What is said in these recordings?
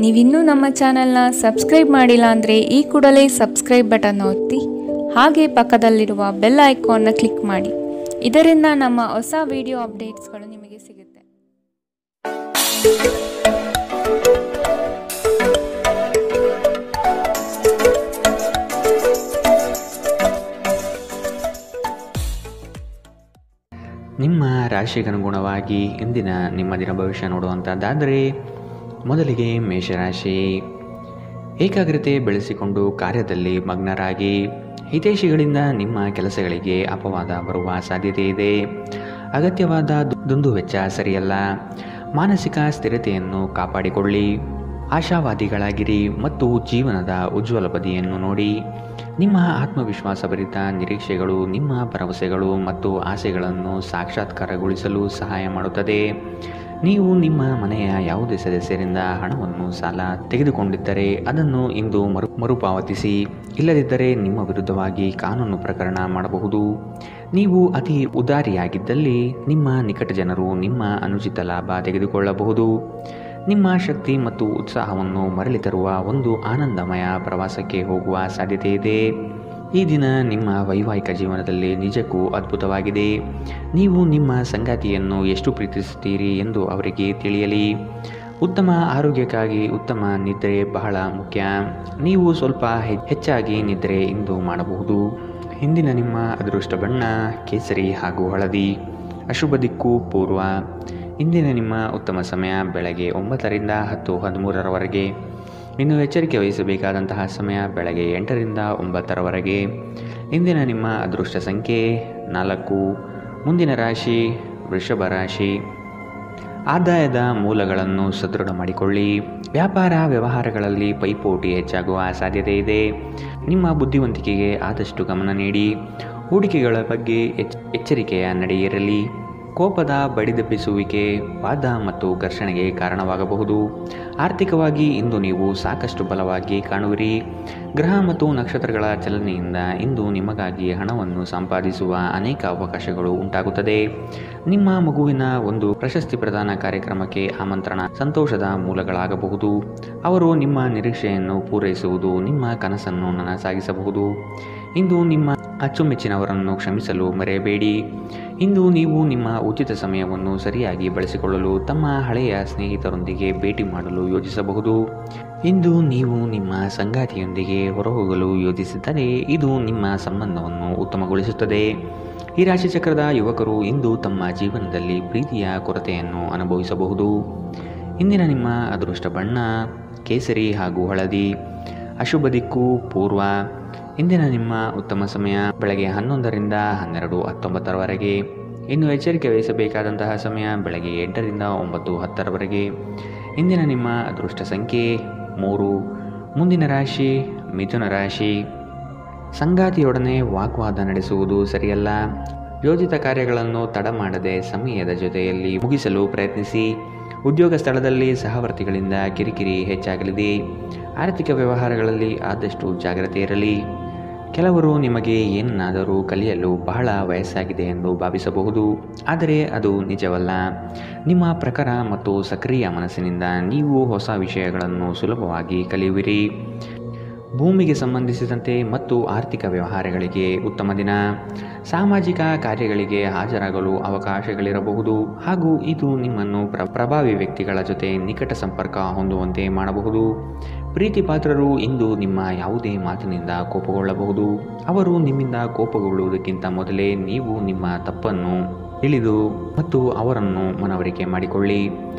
ನೀವಿನ್ನೂ ನಮ್ಮ ಚಾನೆಲ್ನ ಸಬ್ಸ್ಕ್ರೈಬ್ ಮಾಡಿಲ್ಲ ಅಂದರೆ ಈ ಕೂಡಲೇ ಸಬ್ಸ್ಕ್ರೈಬ್ ಬಟನ್ ಒತ್ತಿ ಹಾಗೆ ಪಕ್ಕದಲ್ಲಿರುವ ಬೆಲ್ ಐಕಾನ್ನ ಕ್ಲಿಕ್ ಮಾಡಿ. ಇದರಿಂದ ನಮ್ಮ ಹೊಸ ವಿಡಿಯೋ ಅಪ್ಡೇಟ್ಸ್ಗಳು ನಿಮಗೆ ಸಿಗುತ್ತೆ. ನಿಮ್ಮ ರಾಶಿಗನುಗುಣವಾಗಿ ಇಂದಿನ ನಿಮ್ಮ ದಿನ ಭವಿಷ್ಯ ನೋಡುವಂಥದ್ದಾದರೆ ಮೊದಲಿಗೆ ಮೇಷರಾಶಿ. ಏಕಾಗ್ರತೆ ಬೆಳೆಸಿಕೊಂಡು ಕಾರ್ಯದಲ್ಲಿ ಮಗ್ನರಾಗಿ ಹಿತೈಷಿಗಳಿಂದ ನಿಮ್ಮ ಕೆಲಸಗಳಿಗೆ ಅಪವಾದ ಬರುವ ಸಾಧ್ಯತೆ ಇದೆ. ಅಗತ್ಯವಾದ ದುಂದುವೆಚ್ಚ ಸರಿಯಲ್ಲ. ಮಾನಸಿಕ ಸ್ಥಿರತೆಯನ್ನು ಕಾಪಾಡಿಕೊಳ್ಳಿ. ಆಶಾವಾದಿಗಳಾಗಿರಿ ಮತ್ತು ಜೀವನದ ಉಜ್ವಲ ಬದಿಯನ್ನು ನೋಡಿ. ನಿಮ್ಮ ಆತ್ಮವಿಶ್ವಾಸಭರಿತ ನಿರೀಕ್ಷೆಗಳು ನಿಮ್ಮ ಭರವಸೆಗಳು ಮತ್ತು ಆಸೆಗಳನ್ನು ಸಾಕ್ಷಾತ್ಕಾರಗೊಳಿಸಲು ಸಹಾಯ ಮಾಡುತ್ತದೆ. ನೀವು ನಿಮ್ಮ ಮನೆಯ ಯಾವುದೇ ಸದಸ್ಯರಿಂದ ಹಣವನ್ನು ಸಾಲ ತೆಗೆದುಕೊಂಡಿದ್ದರೆ ಅದನ್ನು ಇಂದು ಮರುಪಾವತಿಸಿ. ಇಲ್ಲದಿದ್ದರೆ ನಿಮ್ಮ ವಿರುದ್ಧವಾಗಿ ಕಾನೂನು ಪ್ರಕರಣ ಮಾಡಬಹುದು. ನೀವು ಅತಿ ಉದಾರಿಯಾಗಿದ್ದಲ್ಲಿ ನಿಮ್ಮ ನಿಕಟ ಜನರು ನಿಮ್ಮ ಅನುಚಿತ ಲಾಭ ತೆಗೆದುಕೊಳ್ಳಬಹುದು. ನಿಮ್ಮ ಶಕ್ತಿ ಮತ್ತು ಉತ್ಸಾಹವನ್ನು ಮರಳಿ ತರುವ ಒಂದು ಆನಂದಮಯ ಪ್ರವಾಸಕ್ಕೆ ಹೋಗುವ ಸಾಧ್ಯತೆ ಇದೆ. ಈ ದಿನ ನಿಮ್ಮ ವೈವಾಹಿಕ ಜೀವನದಲ್ಲಿ ನಿಜಕ್ಕೂ ಅದ್ಭುತವಾಗಿದೆ. ನೀವು ನಿಮ್ಮ ಸಂಗಾತಿಯನ್ನು ಎಷ್ಟು ಪ್ರೀತಿಸುತ್ತೀರಿ ಎಂದು ಅವರಿಗೆ ತಿಳಿಯಲಿ. ಉತ್ತಮ ಆರೋಗ್ಯಕ್ಕಾಗಿ ಉತ್ತಮ ನಿದ್ರೆ ಬಹಳ ಮುಖ್ಯ. ನೀವು ಸ್ವಲ್ಪ ಹೆಚ್ಚಾಗಿ ನಿದ್ರೆ ಇಂದು ಮಾಡಬಹುದು. ಇಂದಿನ ನಿಮ್ಮ ಅದೃಷ್ಟ ಬಣ್ಣ ಕೇಸರಿ ಹಾಗೂ ಹಳದಿ. ಅಶುಭ ದಿಕ್ಕು ಪೂರ್ವ. ಇಂದಿನ ನಿಮ್ಮ ಉತ್ತಮ ಸಮಯ ಬೆಳಗ್ಗೆ 9ರಿಂದ 10:13ರವರೆಗೆ. ಇನ್ನು ಎಚ್ಚರಿಕೆ ವಹಿಸಬೇಕಾದಂತಹ ಸಮಯ ಬೆಳಗ್ಗೆ 8ರಿಂದ 9ರವರೆಗೆ. ಇಂದಿನ ನಿಮ್ಮ ಅದೃಷ್ಟ ಸಂಖ್ಯೆ 4. ಮುಂದಿನ ರಾಶಿ ವೃಷಭ ರಾಶಿ. ಆದಾಯದ ಮೂಲಗಳನ್ನು ಸದೃಢ ಮಾಡಿಕೊಳ್ಳಿ. ವ್ಯಾಪಾರ ವ್ಯವಹಾರಗಳಲ್ಲಿ ಪೈಪೋಟಿ ಹೆಚ್ಚಾಗುವ ಸಾಧ್ಯತೆ ಇದೆ. ನಿಮ್ಮ ಬುದ್ಧಿವಂತಿಕೆಗೆ ಆದಷ್ಟು ಗಮನ ನೀಡಿ. ಹೂಡಿಕೆಗಳ ಬಗ್ಗೆ ಎಚ್ಚರಿಕೆಯ ನಡೆಯಿರಲಿ. ಕೋಪದ ಬಡಿದೆಬ್ಬಿಸುವಿಕೆ ವಾದ ಮತ್ತು ಘರ್ಷಣೆಗೆ ಕಾರಣವಾಗಬಹುದು. ಆರ್ಥಿಕವಾಗಿ ಇಂದು ನೀವು ಸಾಕಷ್ಟು ಬಲವಾಗಿ ಕಾಣುವಿರಿ. ಗ್ರಹ ಮತ್ತು ನಕ್ಷತ್ರಗಳ ಚಲನೆಯಿಂದ ಇಂದು ನಿಮಗಾಗಿ ಹಣವನ್ನು ಸಂಪಾದಿಸುವ ಅನೇಕ ಅವಕಾಶಗಳು ಉಂಟಾಗುತ್ತದೆ. ನಿಮ್ಮ ಮಗುವಿನ ಒಂದು ಪ್ರಶಸ್ತಿ ಪ್ರದಾನ ಕಾರ್ಯಕ್ರಮಕ್ಕೆ ಆಮಂತ್ರಣ ಸಂತೋಷದ ಮೂಲಗಳಾಗಬಹುದು. ಅವರು ನಿಮ್ಮ ನಿರೀಕ್ಷೆಯನ್ನು ಪೂರೈಸುವುದು ನಿಮ್ಮ ಕನಸನ್ನು ನನಸಾಗಿಸಬಹುದು. ಇಂದು ನಿಮ್ಮ ಅಚ್ಚುಮೆಚ್ಚಿನವರನ್ನು ಕ್ಷಮಿಸಲು ಮರೆಯಬೇಡಿ. ಇಂದು ನೀವು ನಿಮ್ಮ ಉಚಿತ ಸಮಯವನ್ನು ಸರಿಯಾಗಿ ಬಳಸಿಕೊಳ್ಳಲು ತಮ್ಮ ಹಳೆಯ ಸ್ನೇಹಿತರೊಂದಿಗೆ ಭೇಟಿ ಮಾಡಲು ಯೋಜಿಸಬಹುದು. ಇಂದು ನೀವು ನಿಮ್ಮ ಸಂಗಾತಿಯೊಂದಿಗೆ ಹೊರಹೋಗಲು ಯೋಜಿಸಿದ್ದರೆ ಇದು ನಿಮ್ಮ ಸಂಬಂಧವನ್ನು ಉತ್ತಮಗೊಳಿಸುತ್ತದೆ. ಈ ರಾಶಿಚಕ್ರದ ಯುವಕರು ಇಂದು ತಮ್ಮ ಜೀವನದಲ್ಲಿ ಪ್ರೀತಿಯ ಕೊರತೆಯನ್ನು ಅನುಭವಿಸಬಹುದು. ಇಂದಿನ ನಿಮ್ಮ ಅದೃಷ್ಟ ಬಣ್ಣ ಕೇಸರಿ ಹಾಗೂ ಹಳದಿ. ಅಶುಭ ದಿಕ್ಕು ಪೂರ್ವ. ಇಂದಿನ ನಿಮ್ಮ ಉತ್ತಮ ಸಮಯ ಬೆಳಗ್ಗೆ 11ರಿಂದ 12:19ರವರೆಗೆ. ಇನ್ನು ಎಚ್ಚರಿಕೆ ವಹಿಸಬೇಕಾದಂತಹ ಸಮಯ ಬೆಳಗ್ಗೆ 8ರಿಂದ 9:10ರವರೆಗೆ. ಇಂದಿನ ನಿಮ್ಮ ಅದೃಷ್ಟ ಸಂಖ್ಯೆ 3. ಮುಂದಿನ ರಾಶಿ ಮಿಥುನ ರಾಶಿ. ಸಂಗಾತಿಯೊಡನೆ ವಾಗ್ವಾದ ನಡೆಸುವುದು ಸರಿಯಲ್ಲ. ಯೋಜಿತ ಕಾರ್ಯಗಳನ್ನು ತಡ ಮಾಡದೆ ಸಮಯದ ಜೊತೆಯಲ್ಲಿ ಮುಗಿಸಲು ಪ್ರಯತ್ನಿಸಿ. ಉದ್ಯೋಗ ಸ್ಥಳದಲ್ಲಿ ಸಹವರ್ತಿಗಳಿಂದ ಕಿರಿಕಿರಿ ಹೆಚ್ಚಾಗಲಿದೆ. ಆರ್ಥಿಕ ವ್ಯವಹಾರಗಳಲ್ಲಿ ಆದಷ್ಟು ಜಾಗ್ರತೆ ಇರಲಿ. ಕೆಲವರು ನಿಮಗೆ ಏನನ್ನಾದರೂ ಕಲಿಯಲು ಬಹಳ ವಯಸ್ಸಾಗಿದೆ ಎಂದು ಭಾವಿಸಬಹುದು, ಆದರೆ ಅದು ನಿಜವಲ್ಲ. ನಿಮ್ಮ ಪ್ರಖರ ಮತ್ತು ಸಕ್ರಿಯ ಮನಸ್ಸಿನಿಂದ ನೀವು ಹೊಸ ವಿಷಯಗಳನ್ನು ಸುಲಭವಾಗಿ ಕಲಿಯುವಿರಿ. ಭೂಮಿಗೆ ಸಂಬಂಧಿಸಿದಂತೆ ಮತ್ತು ಆರ್ಥಿಕ ವ್ಯವಹಾರಗಳಿಗೆ ಉತ್ತಮ ದಿನ. ಸಾಮಾಜಿಕ ಕಾರ್ಯಗಳಿಗೆ ಹಾಜರಾಗಲು ಅವಕಾಶಗಳಿರಬಹುದು ಹಾಗೂ ಇದು ನಿಮ್ಮನ್ನು ಪ್ರಭಾವಿ ವ್ಯಕ್ತಿಗಳ ಜೊತೆ ನಿಕಟ ಸಂಪರ್ಕ ಹೊಂದುವಂತೆ ಮಾಡಬಹುದು. ಪ್ರೀತಿ ಪಾತ್ರರು ಇಂದು ನಿಮ್ಮ ಯಾವುದೇ ಮಾತಿನಿಂದ ಕೋಪಗೊಳ್ಳಬಹುದು. ಅವರು ನಿಮ್ಮಿಂದ ಕೋಪಗೊಳ್ಳುವುದಕ್ಕಿಂತ ಮೊದಲೇ ನೀವು ನಿಮ್ಮ ತಪ್ಪನ್ನು ತಿಳಿದು ಮತ್ತು ಅವರನ್ನು ಮನವರಿಕೆ ಮಾಡಿಕೊಳ್ಳಿ.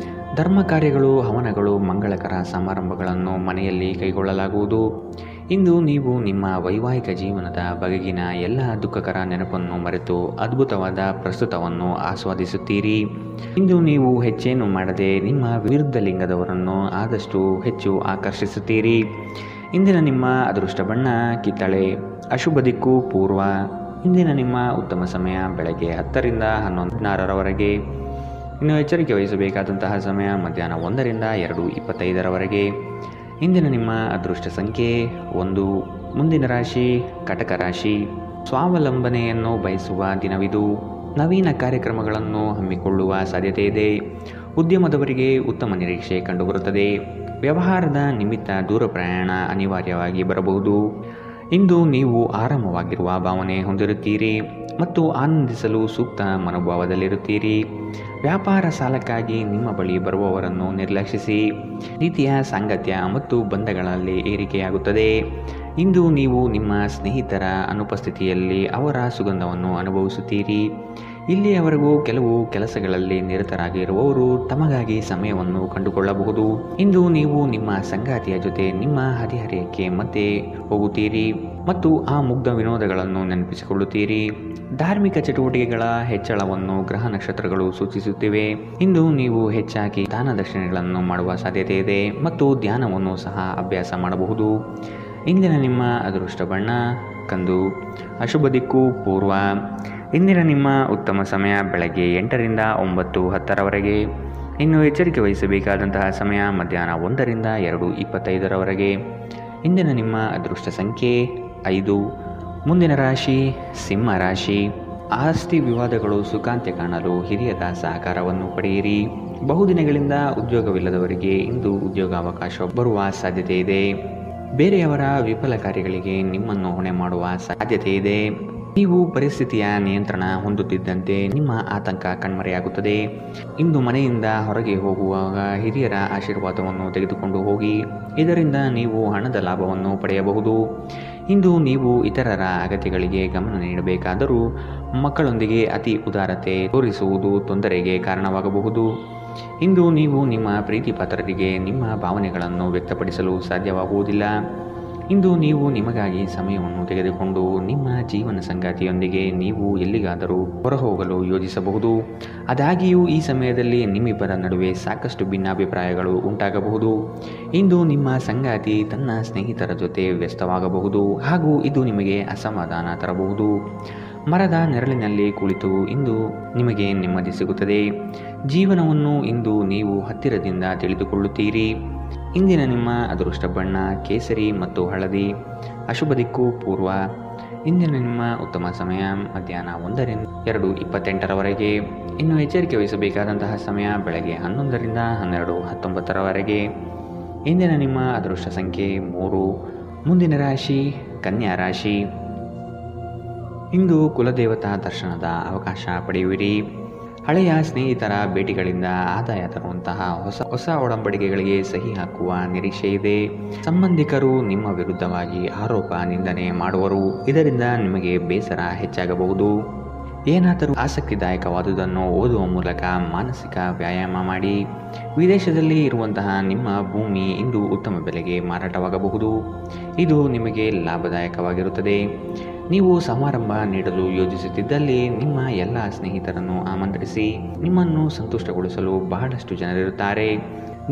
ಧರ್ಮ ಕಾರ್ಯಗಳು ಹವನಗಳು ಮಂಗಳಕರ ಸಮಾರಂಭಗಳನ್ನು ಮನೆಯಲ್ಲಿ ಕೈಗೊಳ್ಳಲಾಗುವುದು. ಇಂದು ನೀವು ನಿಮ್ಮ ವೈವಾಹಿಕ ಜೀವನದ ಬಗೆಗಿನ ಎಲ್ಲ ದುಃಖಕರ ನೆನಪನ್ನು ಮರೆತು ಅದ್ಭುತವಾದ ಪ್ರಸ್ತುತವನ್ನು ಆಸ್ವಾದಿಸುತ್ತೀರಿ. ಇಂದು ನೀವು ಹೆಚ್ಚೇನು ಮಾಡದೆ ನಿಮ್ಮ ವಿರುದ್ಧ ಲಿಂಗದವರನ್ನು ಆದಷ್ಟು ಹೆಚ್ಚು ಆಕರ್ಷಿಸುತ್ತೀರಿ. ಇಂದಿನ ನಿಮ್ಮ ಅದೃಷ್ಟ ಬಣ್ಣ ಕಿತ್ತಳೆ. ಅಶುಭ ದಿಕ್ಕು ಪೂರ್ವ. ಇಂದಿನ ನಿಮ್ಮ ಉತ್ತಮ ಸಮಯ ಬೆಳಗ್ಗೆ 10ರಿಂದ 11:16ರವರೆಗೆ. ಇನ್ನು ಎಚ್ಚರಿಕೆ ವಹಿಸಬೇಕಾದಂತಹ ಸಮಯ ಮಧ್ಯಾಹ್ನ 1ರಿಂದ 2:25ರವರೆಗೆ. ಇಂದಿನ ನಿಮ್ಮ ಅದೃಷ್ಟ ಸಂಖ್ಯೆ 1. ಮುಂದಿನ ರಾಶಿ ಕಟಕ ರಾಶಿ. ಸ್ವಾವಲಂಬನೆಯನ್ನು ಬಯಸುವ ದಿನವಿದು. ನವೀನ ಕಾರ್ಯಕ್ರಮಗಳನ್ನು ಹಮ್ಮಿಕೊಳ್ಳುವ ಸಾಧ್ಯತೆ ಇದೆ. ಉದ್ಯಮದವರಿಗೆ ಉತ್ತಮ ನಿರೀಕ್ಷೆ ಕಂಡುಬರುತ್ತದೆ. ವ್ಯವಹಾರದ ನಿಮಿತ್ತ ದೂರ ಪ್ರಯಾಣ ಅನಿವಾರ್ಯವಾಗಿ ಬರಬಹುದು. ಇಂದು ನೀವು ಆರಾಮವಾಗಿರುವ ಭಾವನೆ ಹೊಂದಿರುತ್ತೀರಿ ಮತ್ತು ಆನಂದಿಸಲು ಸೂಕ್ತ ಮನೋಭಾವದಲ್ಲಿರುತ್ತೀರಿ. ವ್ಯಾಪಾರ ಸಾಲಕ್ಕಾಗಿ ನಿಮ್ಮ ಬಳಿ ಬರುವವರನ್ನು ನಿರ್ಲಕ್ಷಿಸಿ. ರೀತಿಯ ಸಾಂಗತ್ಯ ಮತ್ತು ಬಂಧಗಳಲ್ಲಿ ಏರಿಕೆಯಾಗುತ್ತದೆ. ಇಂದು ನೀವು ನಿಮ್ಮ ಸ್ನೇಹಿತರ ಅನುಪಸ್ಥಿತಿಯಲ್ಲಿ ಅವರ ಸುಗಂಧವನ್ನು ಅನುಭವಿಸುತ್ತೀರಿ. ಇಲ್ಲಿಯವರೆಗೂ ಕೆಲವು ಕೆಲಸಗಳಲ್ಲಿ ನಿರತರಾಗಿರುವವರು ತಮಗಾಗಿ ಸಮಯವನ್ನು ಕಂಡುಕೊಳ್ಳಬಹುದು. ಇಂದು ನೀವು ನಿಮ್ಮ ಸಂಗಾತಿಯ ಜೊತೆ ನಿಮ್ಮ ಹದಿಹರೆಯಕ್ಕೆ ಮತ್ತೆ ಹೋಗುತ್ತೀರಿ ಮತ್ತು ಆ ಮುಗ್ಧ ವಿನೋದಗಳನ್ನು ನೆನಪಿಸಿಕೊಳ್ಳುತ್ತೀರಿ. ಧಾರ್ಮಿಕ ಚಟುವಟಿಕೆಗಳ ಹೆಚ್ಚಳವನ್ನು ಗ್ರಹ ನಕ್ಷತ್ರಗಳು ಸೂಚಿಸುತ್ತಿವೆ. ಇಂದು ನೀವು ಹೆಚ್ಚಾಗಿ ದಾನ ದಕ್ಷಿಣೆಗಳನ್ನು ಮಾಡುವ ಸಾಧ್ಯತೆ ಇದೆ ಮತ್ತು ಧ್ಯಾನವನ್ನು ಸಹ ಅಭ್ಯಾಸ ಮಾಡಬಹುದು. ಇಂದಿನ ನಿಮ್ಮ ಅದೃಷ್ಟ ಬಣ್ಣ ಕಂದು. ಅಶುಭ ದಿಕ್ಕು ಪೂರ್ವ. ಇಂದಿನ ನಿಮ್ಮ ಉತ್ತಮ ಸಮಯ ಬೆಳಗ್ಗೆ 8ರಿಂದ 9:10ರವರೆಗೆ. ಇನ್ನು ಎಚ್ಚರಿಕೆ ವಹಿಸಬೇಕಾದಂತಹ ಸಮಯ ಮಧ್ಯಾಹ್ನ 1ರಿಂದ 2:25ರವರೆಗೆ. ಇಂದಿನ ನಿಮ್ಮ ಅದೃಷ್ಟ ಸಂಖ್ಯೆ 5. ಮುಂದಿನ ರಾಶಿ ಸಿಂಹ ರಾಶಿ. ಆಸ್ತಿ ವಿವಾದಗಳು ಸುಖಾಂತ್ಯ ಕಾಣಲು ಹಿರಿಯರ ಸಹಕಾರವನ್ನು ಪಡೆಯಿರಿ. ಬಹುದಿನಗಳಿಂದ ಉದ್ಯೋಗವಿಲ್ಲದವರಿಗೆ ಇಂದು ಉದ್ಯೋಗಾವಕಾಶ ಬರುವ ಸಾಧ್ಯತೆ ಇದೆ. ಬೇರೆಯವರ ವಿಫಲ ಕಾರ್ಯಗಳಿಗೆ ನಿಮ್ಮನ್ನು ಹೊಣೆ ಮಾಡುವ ಸಾಧ್ಯತೆ ಇದೆ. ನೀವು ಪರಿಸ್ಥಿತಿಯ ನಿಯಂತ್ರಣ ಹೊಂದುತ್ತಿದ್ದಂತೆ ನಿಮ್ಮ ಆತಂಕ ಕಣ್ಮರೆಯಾಗುತ್ತದೆ. ಇಂದು ಮನೆಯಿಂದ ಹೊರಗೆ ಹೋಗುವಾಗ ಹಿರಿಯರ ಆಶೀರ್ವಾದವನ್ನು ತೆಗೆದುಕೊಂಡು ಹೋಗಿ. ಇದರಿಂದ ನೀವು ಹಣದ ಲಾಭವನ್ನು ಪಡೆಯಬಹುದು. ಇಂದು ನೀವು ಇತರರ ಅಗತ್ಯಗಳಿಗೆ ಗಮನ ನೀಡಬೇಕಾದರೂ ಮಕ್ಕಳೊಂದಿಗೆ ಅತಿ ಉದಾರತೆ ತೋರಿಸುವುದು ತೊಂದರೆಗೆ ಕಾರಣವಾಗಬಹುದು. ಇಂದು ನೀವು ನಿಮ್ಮ ಪ್ರೀತಿ ಪಾತ್ರರಿಗೆ ನಿಮ್ಮ ಭಾವನೆಗಳನ್ನು ವ್ಯಕ್ತಪಡಿಸಲು ಸಾಧ್ಯವಾಗುವುದಿಲ್ಲ. ಇಂದು ನೀವು ನಿಮಗಾಗಿ ಸಮಯವನ್ನು ತೆಗೆದುಕೊಂಡು ನಿಮ್ಮ ಜೀವನ ಸಂಗಾತಿಯೊಂದಿಗೆ ನೀವು ಎಲ್ಲಿಗಾದರೂ ಹೊರಹೋಗಲು ಯೋಜಿಸಬಹುದು. ಆದಾಗ್ಯೂ ಈ ಸಮಯದಲ್ಲಿ ನಿಮ್ಮಿಬ್ಬರ ನಡುವೆ ಸಾಕಷ್ಟು ಭಿನ್ನಾಭಿಪ್ರಾಯಗಳು ಉಂಟಾಗಬಹುದು. ಇಂದು ನಿಮ್ಮ ಸಂಗಾತಿ ತನ್ನ ಸ್ನೇಹಿತರ ಜೊತೆ ವ್ಯಸ್ತವಾಗಬಹುದು ಹಾಗೂ ಇದು ನಿಮಗೆ ಅಸಮಾಧಾನ ತರಬಹುದು. ಮರದ ನೆರಳಿನಲ್ಲಿ ಕುಳಿತು ಇಂದು ನಿಮಗೆ ನೆಮ್ಮದಿ ಸಿಗುತ್ತದೆ. ಜೀವನವನ್ನು ಇಂದು ನೀವು ಹತ್ತಿರದಿಂದ ತಿಳಿದುಕೊಳ್ಳುತ್ತೀರಿ. ಇಂದಿನ ನಿಮ್ಮ ಅದೃಷ್ಟ ಬಣ್ಣ ಕೇಸರಿ ಮತ್ತು ಹಳದಿ. ಅಶುಭ ದಿಕ್ಕು ಪೂರ್ವ. ಇಂದಿನ ನಿಮ್ಮ ಉತ್ತಮ ಸಮಯ ಮಧ್ಯಾಹ್ನ 1ರಿಂದ 2:28ರವರೆಗೆ. ಇನ್ನು ಎಚ್ಚರಿಕೆ ವಹಿಸಬೇಕಾದಂತಹ ಸಮಯ ಬೆಳಗ್ಗೆ 11ರಿಂದ 12:19ರವರೆಗೆ. ಇಂದಿನ ನಿಮ್ಮ ಅದೃಷ್ಟ ಸಂಖ್ಯೆ 3. ಮುಂದಿನ ರಾಶಿ ಕನ್ಯಾ ರಾಶಿ. ಇಂದು ಕುಲದೇವತಾ ದರ್ಶನದ ಅವಕಾಶ ಪಡೆಯುವಿರಿ. ಹಳೆಯ ಸ್ನೇಹಿತರ ಭೇಟಿಗಳಿಂದ ಆದಾಯ ತರುವಂತಹ ಹೊಸ ಒಡಂಬಡಿಕೆಗಳಿಗೆ ಸಹಿ ಹಾಕುವ ನಿರೀಕ್ಷೆ ಇದೆ. ಸಂಬಂಧಿಕರು ನಿಮ್ಮ ವಿರುದ್ಧವಾಗಿ ಆರೋಪ ನಿಂದನೆ ಮಾಡುವರು. ಇದರಿಂದ ನಿಮಗೆ ಬೇಸರ ಹೆಚ್ಚಾಗಬಹುದು. ಏನಾದರೂ ಆಸಕ್ತಿದಾಯಕವಾದುದನ್ನು ಓದುವ ಮೂಲಕ ಮಾನಸಿಕ ವ್ಯಾಯಾಮ ಮಾಡಿ. ವಿದೇಶದಲ್ಲಿ ಇರುವಂತಹ ನಿಮ್ಮ ಭೂಮಿ ಇಂದು ಉತ್ತಮ ಬೆಲೆಗೆ ಮಾರಾಟವಾಗಬಹುದು. ಇದು ನಿಮಗೆ ಲಾಭದಾಯಕವಾಗಿರುತ್ತದೆ. ನೀವು ಸಮಾರಂಭ ನೀಡಲು ಯೋಜಿಸುತ್ತಿದ್ದಲ್ಲಿ ನಿಮ್ಮ ಎಲ್ಲ ಸ್ನೇಹಿತರನ್ನು ಆಮಂತ್ರಿಸಿ. ನಿಮ್ಮನ್ನು ಸಂತುಷ್ಟಗೊಳಿಸಲು ಬಹಳಷ್ಟು ಜನರಿರುತ್ತಾರೆ.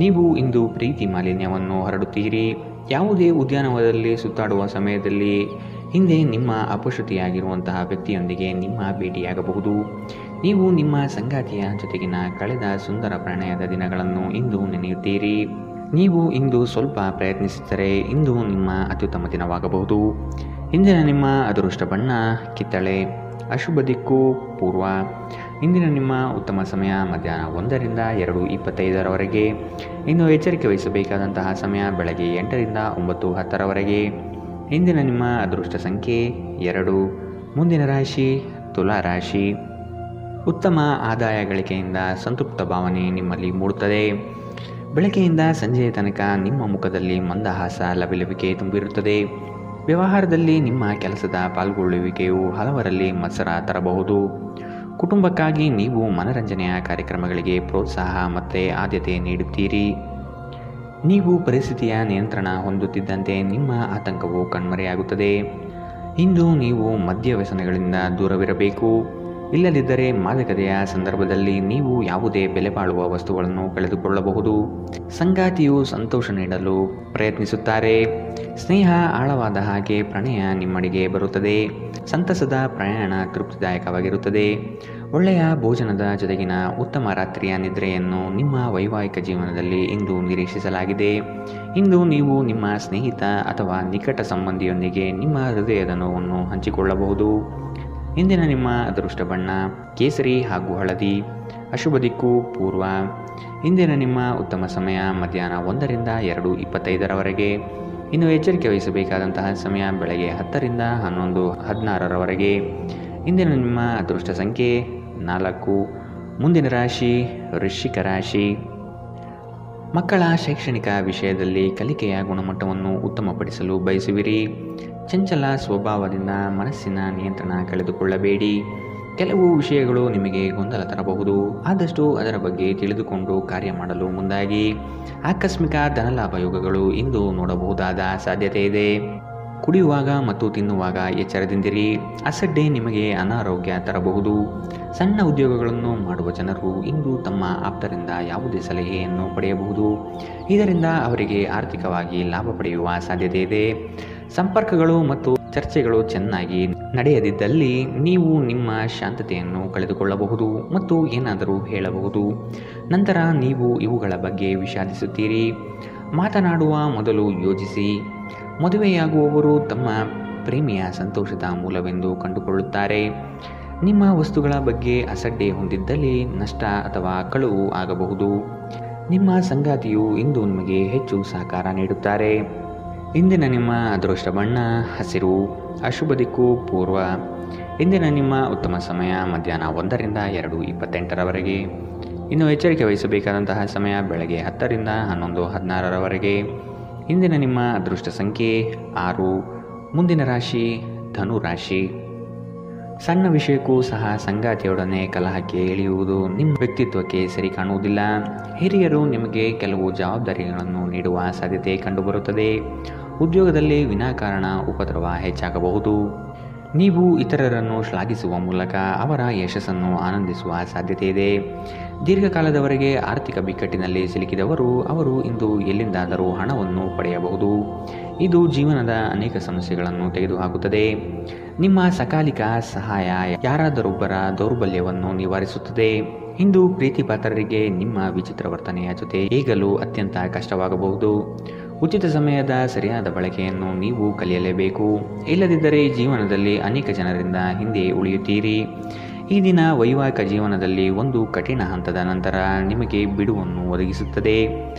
ನೀವು ಇಂದು ಪ್ರೀತಿ ಮಾಲಿನ್ಯವನ್ನು ಹರಡುತ್ತೀರಿ. ಯಾವುದೇ ಉದ್ಯಾನವನದಲ್ಲಿ ಸುತ್ತಾಡುವ ಸಮಯದಲ್ಲಿ ಹಿಂದೆ ನಿಮ್ಮ ಅಪಶ್ರುತಿಯಾಗಿರುವಂತಹ ವ್ಯಕ್ತಿಯೊಂದಿಗೆ ನಿಮ್ಮ ಭೇಟಿಯಾಗಬಹುದು. ನೀವು ನಿಮ್ಮ ಸಂಗಾತಿಯ ಜೊತೆಗಿನ ಕಳೆದ ಸುಂದರ ಪ್ರಣಯದ ದಿನಗಳನ್ನು ಇಂದು ನೆನೆಯುತ್ತೀರಿ. ನೀವು ಇಂದು ಸ್ವಲ್ಪ ಪ್ರಯತ್ನಿಸಿದರೆ ಇಂದು ನಿಮ್ಮ ಅತ್ಯುತ್ತಮ ದಿನವಾಗಬಹುದು. ಇಂದಿನ ನಿಮ್ಮ ಅದೃಷ್ಟ ಬಣ್ಣ ಕಿತ್ತಳೆ. ಅಶುಭ ದಿಕ್ಕು ಪೂರ್ವ. ಇಂದಿನ ನಿಮ್ಮ ಉತ್ತಮ ಸಮಯ ಮಧ್ಯಾಹ್ನ 1ರಿಂದ 2:25ರವರೆಗೆ. ಇನ್ನು ಎಚ್ಚರಿಕೆ ವಹಿಸಬೇಕಾದಂತಹ ಸಮಯ ಬೆಳಗ್ಗೆ 8ರಿಂದ 9:10ರವರೆಗೆ. ಇಂದಿನ ನಿಮ್ಮ ಅದೃಷ್ಟ ಸಂಖ್ಯೆ 2. ಮುಂದಿನ ರಾಶಿ ತುಲಾ ರಾಶಿ. ಉತ್ತಮ ಆದಾಯ ಗಳಿಕೆಯಿಂದ ಸಂತೃಪ್ತ ಭಾವನೆ ನಿಮ್ಮಲ್ಲಿ ಮೂಡುತ್ತದೆ. ಬೆಳಗ್ಗೆಯಿಂದ ಸಂಜೆಯ ತನಕ ನಿಮ್ಮ ಮುಖದಲ್ಲಿ ಮಂದಹಾಸ ಲವಿಲವಿಕೆ ತುಂಬಿರುತ್ತದೆ. ವ್ಯವಹಾರದಲ್ಲಿ ನಿಮ್ಮ ಕೆಲಸದ ಪಾಲ್ಗೊಳ್ಳುವಿಕೆಯು ಹಲವರಲ್ಲಿ ಮತ್ಸರ ತರಬಹುದು. ಕುಟುಂಬಕ್ಕಾಗಿ ನೀವು ಮನರಂಜನೆಯ ಕಾರ್ಯಕ್ರಮಗಳಿಗೆ ಪ್ರೋತ್ಸಾಹ ಮತ್ತು ಆದ್ಯತೆ ನೀಡುತ್ತೀರಿ. ನೀವು ಪರಿಸ್ಥಿತಿಯ ನಿಯಂತ್ರಣ ಹೊಂದುತ್ತಿದ್ದಂತೆ ನಿಮ್ಮ ಆತಂಕವು ಕಣ್ಮರೆಯಾಗುತ್ತದೆ. ಇಂದು ನೀವು ಮದ್ಯ ವ್ಯಸನಗಳಿಂದ ದೂರವಿರಬೇಕು. ಇಲ್ಲದಿದ್ದರೆ ಮಾದಕತೆಯ ಸಂದರ್ಭದಲ್ಲಿ ನೀವು ಯಾವುದೇ ಬೆಲೆ ಬಾಳುವ ವಸ್ತುಗಳನ್ನು ಕಳೆದುಕೊಳ್ಳಬಹುದು. ಸಂಗಾತಿಯು ಸಂತೋಷ ನೀಡಲು ಪ್ರಯತ್ನಿಸುತ್ತಾರೆ. ಸ್ನೇಹ ಆಳವಾದ ಹಾಗೆ ಪ್ರಣಯ ನಿಮ್ಮಡಿಗೆ ಬರುತ್ತದೆ. ಸಂತಸದ ಪ್ರಯಾಣ ತೃಪ್ತಿದಾಯಕವಾಗಿರುತ್ತದೆ. ಒಳ್ಳೆಯ ಭೋಜನದ ಜೊತೆಗಿನ ಉತ್ತಮ ರಾತ್ರಿಯ ನಿದ್ರೆಯನ್ನು ನಿಮ್ಮ ವೈವಾಹಿಕ ಜೀವನದಲ್ಲಿ ಇಂದು ನಿರೀಕ್ಷಿಸಲಾಗಿದೆ. ಇಂದು ನೀವು ನಿಮ್ಮ ಸ್ನೇಹಿತ ಅಥವಾ ನಿಕಟ ಸಂಬಂಧಿಯೊಂದಿಗೆ ನಿಮ್ಮ ಹೃದಯದ ನೋವನ್ನು ಹಂಚಿಕೊಳ್ಳಬಹುದು. ಇಂದಿನ ನಿಮ್ಮ ಅದೃಷ್ಟ ಬಣ್ಣ ಕೇಸರಿ ಹಾಗೂ ಹಳದಿ. ಅಶುಭ ದಿಕ್ಕು ಪೂರ್ವ. ಇಂದಿನ ನಿಮ್ಮ ಉತ್ತಮ ಸಮಯ ಮಧ್ಯಾಹ್ನ 1ರಿಂದ 2:25ರವರೆಗೆ. ಇನ್ನು ಎಚ್ಚರಿಕೆ ವಹಿಸಬೇಕಾದಂತಹ ಸಮಯ ಬೆಳಗ್ಗೆ 10ರಿಂದ 11:16ರವರೆಗೆ. ಇಂದಿನ ನಿಮ್ಮ ಅದೃಷ್ಟ ಸಂಖ್ಯೆ 4. ಮುಂದಿನ ರಾಶಿ ವೃಶ್ಚಿಕ ರಾಶಿ. ಮಕ್ಕಳ ಶೈಕ್ಷಣಿಕ ವಿಷಯದಲ್ಲಿ ಕಲಿಕೆಯ ಗುಣಮಟ್ಟವನ್ನು ಉತ್ತಮಪಡಿಸಲು ಬಯಸುವಿರಿ. ಚಂಚಲ ಸ್ವಭಾವದಿಂದ ಮನಸ್ಸಿನ ನಿಯಂತ್ರಣ ಕಳೆದುಕೊಳ್ಳಬೇಡಿ. ಕೆಲವು ವಿಷಯಗಳು ನಿಮಗೆ ಗೊಂದಲ ತರಬಹುದು, ಆದಷ್ಟು ಅದರ ಬಗ್ಗೆ ತಿಳಿದುಕೊಂಡು ಕಾರ್ಯ ಮಾಡಲು ಮುಂದಾಗಿ. ಆಕಸ್ಮಿಕ ಧನಲಾಭ ಯೋಗಗಳು ಇಂದು ನೋಡಬಹುದಾದ ಸಾಧ್ಯತೆ ಇದೆ. ಕುಡಿಯುವಾಗ ಮತ್ತು ತಿನ್ನುವಾಗ ಎಚ್ಚರದಿಂದಿರಿ. ಅಸಡ್ಡೆ ನಿಮಗೆ ಅನಾರೋಗ್ಯ ತರಬಹುದು. ಸಣ್ಣ ಉದ್ಯೋಗಗಳನ್ನು ಮಾಡುವ ಜನರು ಇಂದು ತಮ್ಮ ಆಪ್ತರಿಂದ ಯಾವುದೇ ಸಲಹೆಯನ್ನು ಪಡೆಯಬಹುದು. ಇದರಿಂದ ಅವರಿಗೆ ಆರ್ಥಿಕವಾಗಿ ಲಾಭ ಪಡೆಯುವ ಸಾಧ್ಯತೆ ಇದೆ. ಸಂಪರ್ಕಗಳು ಮತ್ತು ಚರ್ಚೆಗಳು ಚೆನ್ನಾಗಿ ನಡೆಯದಿದ್ದಲ್ಲಿ ನೀವು ನಿಮ್ಮ ಶಾಂತತೆಯನ್ನು ಕಳೆದುಕೊಳ್ಳಬಹುದು ಮತ್ತು ಏನಾದರೂ ಹೇಳಬಹುದು. ನಂತರ ನೀವು ಇವುಗಳ ಬಗ್ಗೆ ವಿಷಾದಿಸುತ್ತೀರಿ. ಮಾತನಾಡುವ ಮೊದಲು ಯೋಚಿಸಿ. ಮದುವೆಯಾಗುವವರು ತಮ್ಮ ಪ್ರೇಮಿಯ ಸಂತೋಷದ ಮೂಲವೆಂದು ಕಂಡುಕೊಳ್ಳುತ್ತಾರೆ. ನಿಮ್ಮ ವಸ್ತುಗಳ ಬಗ್ಗೆ ಅಸಡ್ಡೆ ಹೊಂದಿದ್ದಲ್ಲಿ ನಷ್ಟ ಅಥವಾ ಕಳುವು ಆಗಬಹುದು. ನಿಮ್ಮ ಸಂಗಾತಿಯು ಇಂದು ನಿಮಗೆ ಹೆಚ್ಚು ಸಹಕಾರ ನೀಡುತ್ತಾರೆ. ಇಂದಿನ ನಿಮ್ಮ ಅದೃಷ್ಟ ಬಣ್ಣ ಹಸಿರು. ಅಶುಭ ದಿಕ್ಕು ಪೂರ್ವ. ಇಂದಿನ ನಿಮ್ಮ ಉತ್ತಮ ಸಮಯ ಮಧ್ಯಾಹ್ನ 1ರಿಂದ 2:28ರವರೆಗೆ. ಇನ್ನು ಎಚ್ಚರಿಕೆ ವಹಿಸಬೇಕಾದಂತಹ ಸಮಯ ಬೆಳಗ್ಗೆ 10ರಿಂದ 11:16ರವರೆಗೆ. ಇಂದಿನ ನಿಮ್ಮ ಅದೃಷ್ಟ ಸಂಖ್ಯೆ 6. ಮುಂದಿನ ರಾಶಿ ಧನು ರಾಶಿ. ಸಣ್ಣ ವಿಷಯಕ್ಕೂ ಸಹ ಸಂಗಾತಿಯೊಡನೆ ಕಲಹಕ್ಕೆ ಇಳಿಯುವುದು ನಿಮ್ಮ ವ್ಯಕ್ತಿತ್ವಕ್ಕೆ ಸರಿ ಕಾಣುವುದಿಲ್ಲ. ಹಿರಿಯರು ನಿಮಗೆ ಕೆಲವು ಜವಾಬ್ದಾರಿಗಳನ್ನು ನೀಡುವ ಸಾಧ್ಯತೆ ಕಂಡುಬರುತ್ತದೆ. ಉದ್ಯೋಗದಲ್ಲಿ ವಿನಾಕಾರಣ ಉಪದ್ರವ ಹೆಚ್ಚಾಗಬಹುದು. ನೀವು ಇತರರನ್ನು ಶ್ಲಾಘಿಸುವ ಮೂಲಕ ಅವರ ಯಶಸ್ಸನ್ನು ಆನಂದಿಸುವ ಸಾಧ್ಯತೆ ಇದೆ. ದೀರ್ಘಕಾಲದವರೆಗೆ ಆರ್ಥಿಕ ಬಿಕ್ಕಟ್ಟಿನಲ್ಲಿ ಸಿಲುಕಿದವರು ಅವರು ಇಂದು ಎಲ್ಲಿಂದಾದರೂ ಹಣವನ್ನು ಪಡೆಯಬಹುದು. ಇದು ಜೀವನದ ಅನೇಕ ಸಮಸ್ಯೆಗಳನ್ನು ತೆಗೆದುಹಾಕುತ್ತದೆ. ನಿಮ್ಮ ಸಕಾಲಿಕ ಸಹಾಯ ಯಾರಾದರೊಬ್ಬರ ದೌರ್ಬಲ್ಯವನ್ನು ನಿವಾರಿಸುತ್ತದೆ. ಇಂದು ಪ್ರೀತಿಪಾತ್ರರಿಗೆ ನಿಮ್ಮ ವಿಚಿತ್ರ ವರ್ತನೆಯ ಜೊತೆ ಏಗಲು ಅತ್ಯಂತ ಕಷ್ಟವಾಗಬಹುದು. ಉಚಿತ ಸಮಯದ ಸರಿಯಾದ ಬಳಕೆಯನ್ನು ನೀವು ಕಲಿಯಲೇಬೇಕು. ಇಲ್ಲದಿದ್ದರೆ ಜೀವನದಲ್ಲಿ ಅನೇಕ ಜನರಿಂದ ಹಿಂದೆ ಉಳಿಯುತ್ತೀರಿ. ಈ ದಿನ ವೈವಾಹಿಕ ಜೀವನದಲ್ಲಿ ಒಂದು ಕಠಿಣ ಹಂತದ ನಂತರ ನಿಮಗೆ ಬಿಡುವನ್ನು ಒದಗಿಸುತ್ತದೆ.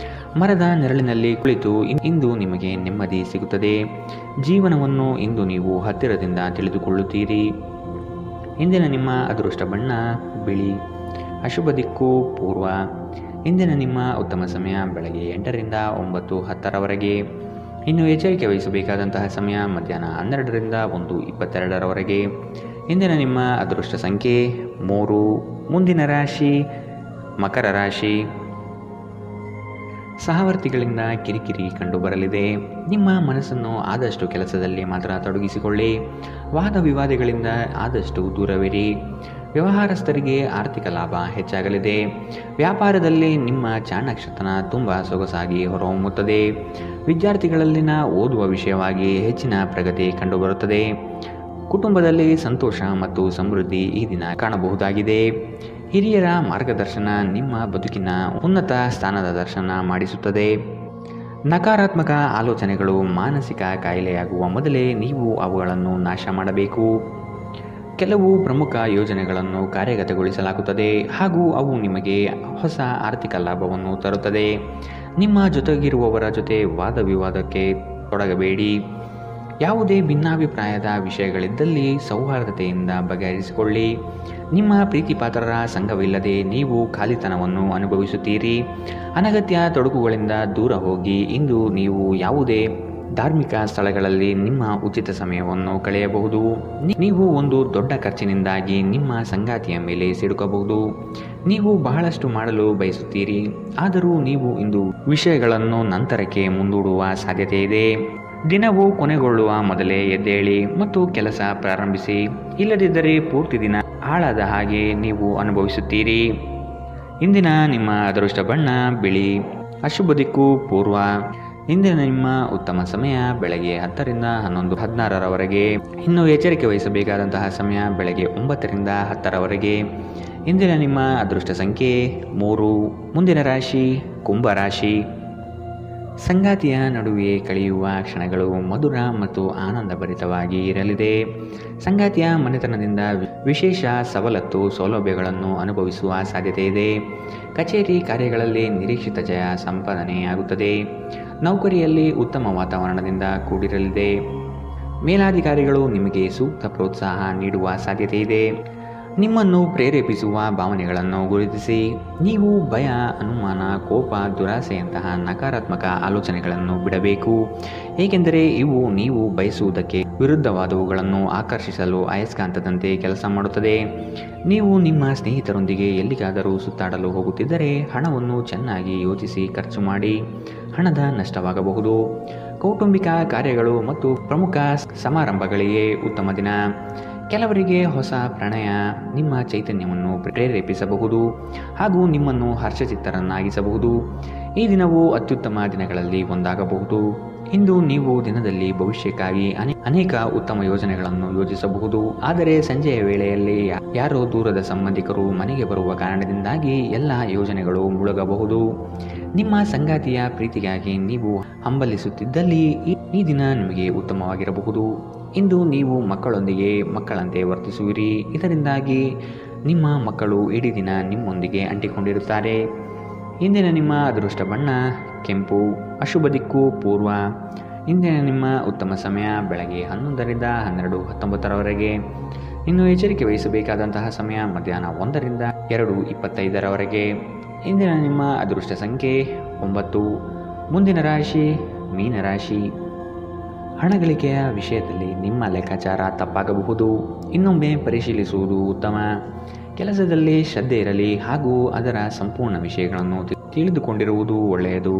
ಮರದ ನೆರಳಿನಲ್ಲಿ ಕುಳಿತು ಇಂದು ನಿಮಗೆ ನೆಮ್ಮದಿ ಸಿಗುತ್ತದೆ. ಜೀವನವನ್ನು ಇಂದು ನೀವು ಹತ್ತಿರದಿಂದ ತಿಳಿದುಕೊಳ್ಳುತ್ತೀರಿ. ಇಂದಿನ ನಿಮ್ಮ ಅದೃಷ್ಟ ಬಣ್ಣ ಬಿಳಿ. ಅಶುಭ ದಿಕ್ಕು ಪೂರ್ವ. ಇಂದಿನ ನಿಮ್ಮ ಉತ್ತಮ ಸಮಯ ಬೆಳಗ್ಗೆ 8ರಿಂದ 9:10ರವರೆಗೆ. ಇನ್ನು ಎಚ್ಚರಿಕೆ ವಹಿಸಬೇಕಾದಂತಹ ಸಮಯ ಮಧ್ಯಾಹ್ನ 12ರಿಂದ 1:22ರವರೆಗೆ. ಇಂದಿನ ನಿಮ್ಮ ಅದೃಷ್ಟ ಸಂಖ್ಯೆ 3. ಮುಂದಿನ ರಾಶಿ ಮಕರ ರಾಶಿ. ಸಹವರ್ತಿಗಳಿಂದ ಕಿರಿಕಿರಿ ಕಂಡುಬರಲಿದೆ. ನಿಮ್ಮ ಮನಸ್ಸನ್ನು ಆದಷ್ಟು ಕೆಲಸದಲ್ಲಿ ಮಾತ್ರ ತೊಡಗಿಸಿಕೊಳ್ಳಿ. ವಾದ ವಿವಾದಗಳಿಂದ ಆದಷ್ಟು ದೂರವಿರಿ. ವ್ಯವಹಾರಸ್ಥರಿಗೆ ಆರ್ಥಿಕ ಲಾಭ ಹೆಚ್ಚಾಗಲಿದೆ. ವ್ಯಾಪಾರದಲ್ಲಿ ನಿಮ್ಮ ಚಾಣಾಕ್ಷತನ ತುಂಬ ಸೊಗಸಾಗಿ ಹೊರಹೊಮ್ಮುತ್ತದೆ. ವಿದ್ಯಾರ್ಥಿಗಳಲ್ಲಿನ ಓದುವ ವಿಷಯವಾಗಿ ಹೆಚ್ಚಿನ ಪ್ರಗತಿ ಕಂಡುಬರುತ್ತದೆ. ಕುಟುಂಬದಲ್ಲಿ ಸಂತೋಷ ಮತ್ತು ಸಮೃದ್ಧಿ ಈ ದಿನ ಕಾಣಬಹುದಾಗಿದೆ. ಹಿರಿಯರ ಮಾರ್ಗದರ್ಶನ ನಿಮ್ಮ ಬದುಕಿನ ಉನ್ನತ ಸ್ಥಾನದ ದರ್ಶನ ಮಾಡಿಸುತ್ತದೆ. ನಕಾರಾತ್ಮಕ ಆಲೋಚನೆಗಳು ಮಾನಸಿಕ ಕಾಯಿಲೆಯಾಗುವ ಮೊದಲೇ ನೀವು ಅವುಗಳನ್ನು ನಾಶ ಮಾಡಬೇಕು. ಕೆಲವು ಪ್ರಮುಖ ಯೋಜನೆಗಳನ್ನು ಕಾರ್ಯಗತಗೊಳಿಸಲಾಗುತ್ತದೆ ಹಾಗೂ ಅವು ನಿಮಗೆ ಹೊಸ ಆರ್ಥಿಕ ಲಾಭವನ್ನು ತರುತ್ತದೆ. ನಿಮ್ಮ ಜೊತೆಗಿರುವವರ ಜೊತೆ ವಾದ ವಿವಾದಕ್ಕೆ ತೊಡಗಬೇಡಿ. ಯಾವುದೇ ಭಿನ್ನಾಭಿಪ್ರಾಯದ ವಿಷಯಗಳಿದ್ದಲ್ಲಿ ಸೌಹಾರ್ದತೆಯಿಂದ ಬಗೆಹರಿಸಿಕೊಳ್ಳಿ. ನಿಮ್ಮ ಪ್ರೀತಿಪಾತ್ರರ ಸಂಘವಿಲ್ಲದೆ ನೀವು ಖಾಲಿತನವನ್ನು ಅನುಭವಿಸುತ್ತೀರಿ. ಅನಗತ್ಯ ತೊಡಕುಗಳಿಂದ ದೂರ ಹೋಗಿ. ಇಂದು ನೀವು ಯಾವುದೇ ಧಾರ್ಮಿಕ ಸ್ಥಳಗಳಲ್ಲಿ ನಿಮ್ಮ ಉಚಿತ ಸಮಯವನ್ನು ಕಳೆಯಬಹುದು. ನೀವು ಒಂದು ದೊಡ್ಡ ಖರ್ಚಿನಿಂದಾಗಿ ನಿಮ್ಮ ಸಂಗಾತಿಯ ಮೇಲೆ ಸಿಡುಕಬಹುದು. ನೀವು ಬಹಳಷ್ಟು ಮಾಡಲು ಬಯಸುತ್ತೀರಿ, ಆದರೂ ನೀವು ಇಂದು ವಿಷಯಗಳನ್ನು ನಂತರಕ್ಕೆ ಮುಂದೂಡುವ ಸಾಧ್ಯತೆ ಇದೆ. ದಿನವು ಕೊನೆಗೊಳ್ಳುವ ಮೊದಲೇ ಎದ್ದೇಳಿ ಮತ್ತು ಕೆಲಸ ಪ್ರಾರಂಭಿಸಿ. ಇಲ್ಲದಿದ್ದರೆ ಪೂರ್ತಿ ದಿನ ಹಾಳಾದ ಹಾಗೆ ನೀವು ಅನುಭವಿಸುತ್ತೀರಿ. ಇಂದಿನ ನಿಮ್ಮ ಅದೃಷ್ಟ ಬಣ್ಣ ಬಿಳಿ. ಅಶುಭ ದಿಕ್ಕು ಪೂರ್ವ. ಇಂದಿನ ನಿಮ್ಮ ಉತ್ತಮ ಸಮಯ ಬೆಳಗ್ಗೆ 10ರಿಂದ 11:16ರವರೆಗೆ. ಇನ್ನು ಎಚ್ಚರಿಕೆ ವಹಿಸಬೇಕಾದಂತಹ ಸಮಯ ಬೆಳಗ್ಗೆ 9ರಿಂದ 10ರವರೆಗೆ. ಇಂದಿನ ನಿಮ್ಮ ಅದೃಷ್ಟ ಸಂಖ್ಯೆ 3. ಮುಂದಿನ ರಾಶಿ ಕುಂಭರಾಶಿ. ಸಂಗಾತಿಯ ನಡುವೆ ಕಳೆಯುವ ಕ್ಷಣಗಳು ಮಧುರ ಮತ್ತು ಆನಂದಭರಿತವಾಗಿ ಇರಲಿದೆ. ಸಂಗಾತಿಯ ಮನೆತನದಿಂದ ವಿಶೇಷ ಸವಲತ್ತು ಸೌಲಭ್ಯಗಳನ್ನು ಅನುಭವಿಸುವ ಸಾಧ್ಯತೆ ಇದೆ. ಕಚೇರಿ ಕಾರ್ಯಗಳಲ್ಲಿ ನಿರೀಕ್ಷಿತ ಜಯ ಸಂಪಾದನೆಯಾಗುತ್ತದೆ. ನೌಕರಿಯಲ್ಲಿ ಉತ್ತಮ ವಾತಾವರಣದಿಂದ ಕೂಡಿರಲಿದೆ. ಮೇಲಾಧಿಕಾರಿಗಳು ನಿಮಗೆ ಸೂಕ್ತ ಪ್ರೋತ್ಸಾಹ ನೀಡುವ ಸಾಧ್ಯತೆ ಇದೆ. ನಿಮ್ಮನ್ನು ಪ್ರೇರೇಪಿಸುವ ಭಾವನೆಗಳನ್ನು ಗುರುತಿಸಿ ನೀವು ಭಯ, ಅನುಮಾನ, ಕೋಪ, ದುರಾಸೆಯಂತಹ ನಕಾರಾತ್ಮಕ ಆಲೋಚನೆಗಳನ್ನು ಬಿಡಬೇಕು. ಏಕೆಂದರೆ ಇವು ನೀವು ಬಯಸುವುದಕ್ಕೆ ವಿರುದ್ಧವಾದವುಗಳನ್ನು ಆಕರ್ಷಿಸಲು ಅಯಸ್ಕಾಂತದಂತೆ ಕೆಲಸ ಮಾಡುತ್ತದೆ. ನೀವು ನಿಮ್ಮ ಸ್ನೇಹಿತರೊಂದಿಗೆ ಎಲ್ಲಿಗಾದರೂ ಸುತ್ತಾಡಲು ಹೋಗುತ್ತಿದ್ದರೆ ಹಣವನ್ನು ಚೆನ್ನಾಗಿ ಯೋಚಿಸಿ ಖರ್ಚು ಮಾಡಿ. ಹಣದ ನಷ್ಟವಾಗಬಹುದು. ಕೌಟುಂಬಿಕ ಕಾರ್ಯಗಳು ಮತ್ತು ಪ್ರಮುಖ ಸಮಾರಂಭಗಳಿಗೆ ಉತ್ತಮ ದಿನ. ಕೆಲವರಿಗೆ ಹೊಸ ಪ್ರಣಯ ನಿಮ್ಮ ಚೈತನ್ಯವನ್ನು ಪ್ರೇರೇಪಿಸಬಹುದು ಹಾಗೂ ನಿಮ್ಮನ್ನು ಹರ್ಷಚಿತ್ತರನ್ನಾಗಿಸಬಹುದು. ಈ ದಿನವು ಅತ್ಯುತ್ತಮ ದಿನಗಳಲ್ಲಿ ಒಂದಾಗಬಹುದು. ಇಂದು ನೀವು ದಿನದಲ್ಲಿ ಭವಿಷ್ಯಕ್ಕಾಗಿ ಅನೇಕ ಉತ್ತಮ ಯೋಜನೆಗಳನ್ನು ಯೋಜಿಸಬಹುದು. ಆದರೆ ಸಂಜೆಯ ವೇಳೆಯಲ್ಲಿ ಯಾರೋ ದೂರದ ಸಂಬಂಧಿಕರು ಮನೆಗೆ ಬರುವ ಕಾರಣದಿಂದಾಗಿ ಎಲ್ಲ ಯೋಜನೆಗಳು ಮುಳುಗಬಹುದು. ನಿಮ್ಮ ಸಂಗಾತಿಯ ಪ್ರೀತಿಗಾಗಿ ನೀವು ಹಂಬಲಿಸುತ್ತಿದ್ದಲ್ಲಿ ಈ ದಿನ ನಿಮಗೆ ಉತ್ತಮವಾಗಿರಬಹುದು. ಇಂದು ನೀವು ಮಕ್ಕಳೊಂದಿಗೆ ಮಕ್ಕಳಂತೆ ವರ್ತಿಸುವಿರಿ. ಇದರಿಂದಾಗಿ ನಿಮ್ಮ ಮಕ್ಕಳು ಇಡೀ ದಿನ ನಿಮ್ಮೊಂದಿಗೆ ಅಂಟಿಕೊಂಡಿರುತ್ತಾರೆ. ಇಂದಿನ ನಿಮ್ಮ ಅದೃಷ್ಟ ಬಣ್ಣ ಕೆಂಪು. ಅಶುಭ ದಿಕ್ಕು ಪೂರ್ವ. ಇಂದಿನ ನಿಮ್ಮ ಉತ್ತಮ ಸಮಯ ಬೆಳಗ್ಗೆ 11ರಿಂದ 12:19 ಇನ್ನು ಎಚ್ಚರಿಕೆ ವಹಿಸಬೇಕಾದಂತಹ ಸಮಯ ಮಧ್ಯಾಹ್ನ 1ರಿಂದ 2:25 ಇಂದಿನ ನಿಮ್ಮ ಅದೃಷ್ಟ ಸಂಖ್ಯೆ 9. ಮುಂದಿನ ರಾಶಿ ಮೀನರಾಶಿ. ಹಣಗಳಿಕೆಯ ವಿಷಯದಲ್ಲಿ ನಿಮ್ಮ ಲೆಕ್ಕಾಚಾರ ತಪ್ಪಾಗಬಹುದು. ಇನ್ನೊಮ್ಮೆ ಪರಿಶೀಲಿಸುವುದು ಉತ್ತಮ. ಕೆಲಸದಲ್ಲಿ ಶ್ರದ್ಧೆ ಇರಲಿ ಹಾಗೂ ಅದರ ಸಂಪೂರ್ಣ ವಿಷಯಗಳನ್ನು ತಿಳಿದುಕೊಂಡಿರುವುದು ಒಳ್ಳೆಯದು.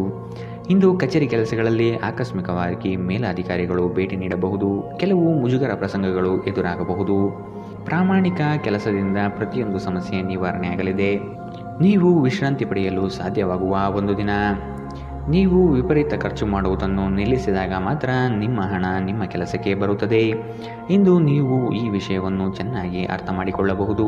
ಇಂದು ಕಚೇರಿ ಕೆಲಸಗಳಲ್ಲಿ ಆಕಸ್ಮಿಕವಾಗಿ ಮೇಲಾಧಿಕಾರಿಗಳು ಭೇಟಿ ನೀಡಬಹುದು. ಕೆಲವು ಮುಜುಗರ ಪ್ರಸಂಗಗಳು ಎದುರಾಗಬಹುದು. ಪ್ರಾಮಾಣಿಕ ಕೆಲಸದಿಂದ ಪ್ರತಿಯೊಂದು ಸಮಸ್ಯೆ ನಿವಾರಣೆಯಾಗಲಿದೆ. ನೀವು ವಿಶ್ರಾಂತಿ ಪಡೆಯಲು ಸಾಧ್ಯವಾಗುವ ಒಂದು ದಿನ. ನೀವು ವಿಪರೀತ ಖರ್ಚು ಮಾಡುವುದನ್ನು ನಿಲ್ಲಿಸಿದಾಗ ಮಾತ್ರ ನಿಮ್ಮ ಹಣ ನಿಮ್ಮ ಕೆಲಸಕ್ಕೆ ಬರುತ್ತದೆ. ಇಂದು ನೀವು ಈ ವಿಷಯವನ್ನು ಚೆನ್ನಾಗಿ ಅರ್ಥ ಮಾಡಿಕೊಳ್ಳಬಹುದು.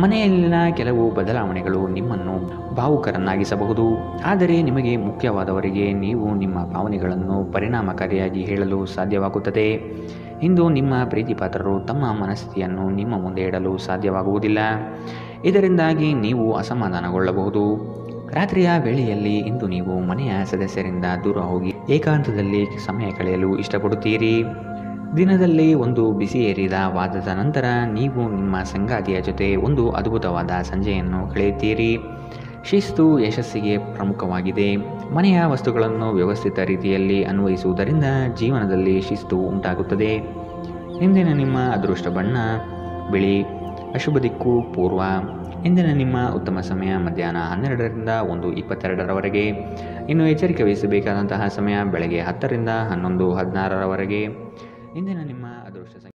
ಮನೆಯಲ್ಲಿನ ಕೆಲವು ಬದಲಾವಣೆಗಳು ನಿಮ್ಮನ್ನು ಭಾವುಕರನ್ನಾಗಿಸಬಹುದು. ಆದರೆ ನಿಮಗೆ ಮುಖ್ಯವಾದವರಿಗೆ ನೀವು ನಿಮ್ಮ ಭಾವನೆಗಳನ್ನು ಪರಿಣಾಮಕಾರಿಯಾಗಿ ಹೇಳಲು ಸಾಧ್ಯವಾಗುತ್ತದೆ. ಇಂದು ನಿಮ್ಮ ಪ್ರೀತಿಪಾತ್ರರು ತಮ್ಮ ಮನಸ್ಥಿತಿಯನ್ನು ನಿಮ್ಮ ಮುಂದೆ ಇಡಲು ಸಾಧ್ಯವಾಗುವುದಿಲ್ಲ. ಇದರಿಂದಾಗಿ ನೀವು ಅಸಮಾಧಾನಗೊಳ್ಳಬಹುದು. ರಾತ್ರಿಯ ವೇಳೆಯಲ್ಲಿ ಇಂದು ನೀವು ಮನೆಯ ಸದಸ್ಯರಿಂದ ದೂರ ಹೋಗಿ ಏಕಾಂತದಲ್ಲಿ ಸಮಯ ಕಳೆಯಲು ಇಷ್ಟಪಡುತ್ತೀರಿ. ದಿನದಲ್ಲಿ ಒಂದು ಬಿಸಿ ಏರಿದ ವಾದದ ನಂತರ ನೀವು ನಿಮ್ಮ ಸಂಗಾತಿಯ ಜೊತೆ ಒಂದು ಅದ್ಭುತವಾದ ಸಂಜೆಯನ್ನು ಕಳೆಯುತ್ತೀರಿ. ಶಿಸ್ತು ಯಶಸ್ಸಿಗೆ ಪ್ರಮುಖವಾಗಿದೆ. ಮನೆಯ ವಸ್ತುಗಳನ್ನು ವ್ಯವಸ್ಥಿತ ರೀತಿಯಲ್ಲಿ ಅನ್ವಯಿಸುವುದರಿಂದ ಜೀವನದಲ್ಲಿ ಶಿಸ್ತು ಉಂಟಾಗುತ್ತದೆ. ಇಂದಿನ ನಿಮ್ಮ ಅದೃಷ್ಟ ಬಣ್ಣ ಬಿಳಿ. ಅಶುಭ ದಿಕ್ಕು ಪೂರ್ವ. ಇಂದಿನ ನಿಮ್ಮ ಉತ್ತಮ ಸಮಯ ಮಧ್ಯಾಹ್ನ 12ರಿಂದ 1:22 ಇನ್ನು ಎಚ್ಚರಿಕೆ ವಹಿಸಬೇಕಾದಂತಹ ಸಮಯ ಬೆಳಗ್ಗೆ 10ರಿಂದ 11:16 ಇಂದಿನ ನಿಮ್ಮ ಅದೃಷ್ಟ